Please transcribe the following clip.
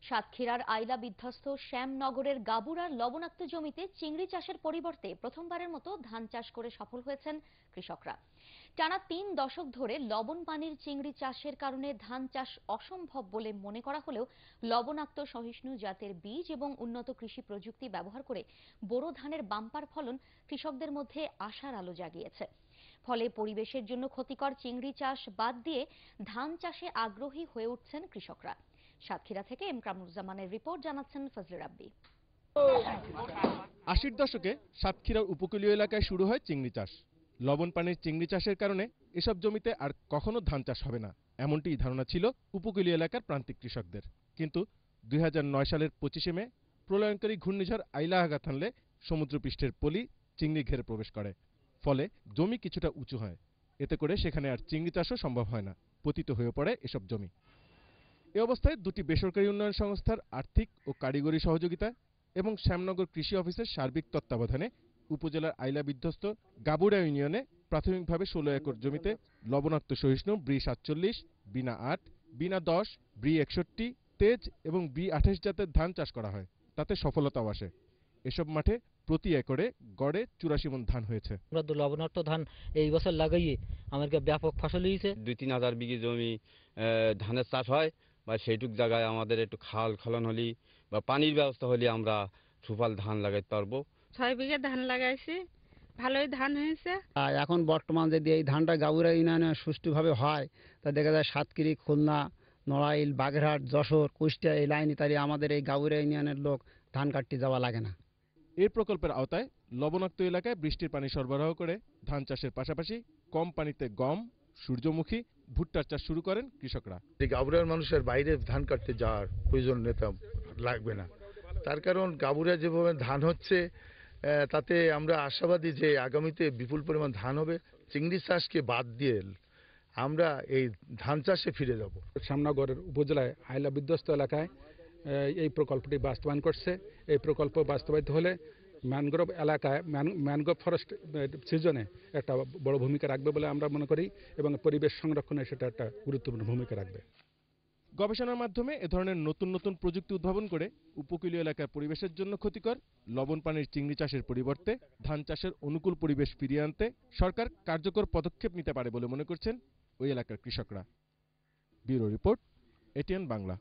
সাতক্ষীরার আইলা বিধ্বস্ত শ্যামনগরের গাবুরার লবণাক্ত জমিতে চিংড়ি চাষের পরিবর্তে প্রথমবারের মতো ধান চাষ করে সফল হয়েছেন কৃষকরা। টানা ৩ দশক ধরে লবণ পানির চিংড়ি চাষের কারণে ধান চাষ অসম্ভব বলে মনে করা হলেও লবণাক্ত সহিষ্ণু জাতের বীজ এবং উন্নত কৃষি প্রযুক্তি ব্যবহার করে বোরো ধানের বাম্পার ফলন কৃষকদের মধ্যে আশার আলো জাগিয়েছে। ফলে পরিবেশের জন্য ক্ষতিকর চিংড়ি চাষ বাদ দিয়ে ধান চাষে আগ্রহী হয়ে উঠছেন কৃষকরা। সাতক্ষীরা থেকে এম কামরুজ্জামানের রিপোর্ট, জানাচ্ছেন ফজলে রাব্বি। ৮০ দশকে সাতক্ষীরার উপকূলীয় এলাকায় শুরু হয় চিংড়ি চাষ। লবণ পানির চিংড়ি চাষের কারণে এসব জমিতে আর কখনো ধান চাষ হবে না, এমনটি ধারণা ছিল উপকূলীয় এলাকার প্রান্তিক কৃষকদের। কিন্তু ২০০৯ সালের ২৫শে মে প্রলয়ঙ্করী ঘূর্ণিঝড় আইলা আঘাত হানলে সমুদ্রপৃষ্ঠের পলি চিংড়ি ঘেরে প্রবেশ করে। ফলে জমি কিছুটা উঁচু হয়। এতে করে সেখানে আর চিংড়ি চাষও সম্ভব হয় না, পতিত হয়ে পড়ে এসব জমি। এ অবস্থায় দুটি বেসরকারি উন্নয়ন সংস্থার আর্থিক ও কারিগরি সহযোগিতা এবং শ্যামনগর কৃষি অফিসের সার্বিক তত্ত্বাবধানে উপজেলার আইলা বিধ্বস্ত গাবুড়া ইউনিয়নে প্রাথমিকভাবে ১৬ একর জমিতে লবণাক্ত সহিষ্ণু ব্রি-৪৭, বিনা-৮, বিনা-১০, ব্রি-৬১, তেজ এবং ব্রি-২৮ জাতের ধান চাষ করা হয়। তাতে সফলতাও আসে। এসব মাঠে প্রতি একরে গড়ে ৮৪ মণ ধান হয়েছে। আমরা তো লবণাক্ত ধান এই বছর লাগাইয়ে আমাদের ব্যাপক ফসল হয়েছে। ২-৩ হাজার বিঘে জমি ধানের চাষ হয়, বা সেইটুক জায়গায় আমাদের একটু খাল খলন হলি বা পানির ব্যবস্থা হলে আমরা সুফল ধান লাগাইতে পারবো। ৬ বিঘে ধান লাগাইছি, ভালোই ধান হয়েছে। এখন বর্তমান যদি এই ধানটা গাবুড়া ইউনিয়নে সুষ্ঠুভাবে হয়, তা দেখা যায় সাতক্ষীরা, খুলনা, নড়াইল, বাগেরহাট, যশোর, কুষ্টিয়া এই লাইনে তাহলে আমাদের এই গাবুড়া ইউনিয়নের লোক ধান কাটতে যাওয়া লাগে না। এই প্রকল্পের আওতায় লবণাক্ত এলাকায় বৃষ্টির পানি সরবরাহ করে ধান চাষের পাশাপাশি কম পানিতে গম, সূর্যমুখী, ভুট্টার চাষ শুরু করেন কৃষকরা। গাবুড়ার মানুষের বাইরে ধান কাটতে যাওয়ার প্রয়োজনীয়তা লাগবে না। তার কারণ গাবুড়া যেভাবে ধান হচ্ছে, তাতে আমরা আশাবাদী যে আগামীতে বিপুল পরিমাণ ধান হবে। চিংড়ি চাষকে বাদ দিয়ে আমরা এই ধান চাষে ফিরে যাব। শ্যামনগরের উপজেলায় আইলা বিধ্বস্ত এলাকায় এই প্রকল্পটি বাস্তবায়ন করছে। এই প্রকল্প বাস্তবায়িত হলে ম্যানগ্রোভ এলাকায় ম্যানগ্রোভ ফরেস্ট সিজনে একটা বড় ভূমিকা রাখবে বলে আমরা মনে করি, এবং পরিবেশ সংরক্ষণে সেটা একটা গুরুত্বপূর্ণ ভূমিকা রাখবে। গবেষণার মাধ্যমে এ ধরনের নতুন নতুন প্রযুক্তি উদ্ভাবন করে উপকূলীয় এলাকার পরিবেশের জন্য ক্ষতিকর লবণ পানির চিংড়ি চাষের পরিবর্তে ধান চাষের অনুকূল পরিবেশ ফিরিয়ে আনতে সরকার কার্যকর পদক্ষেপ নিতে পারে বলে মনে করছেন ওই এলাকার কৃষকরা। Bureau report, ATN Bangla.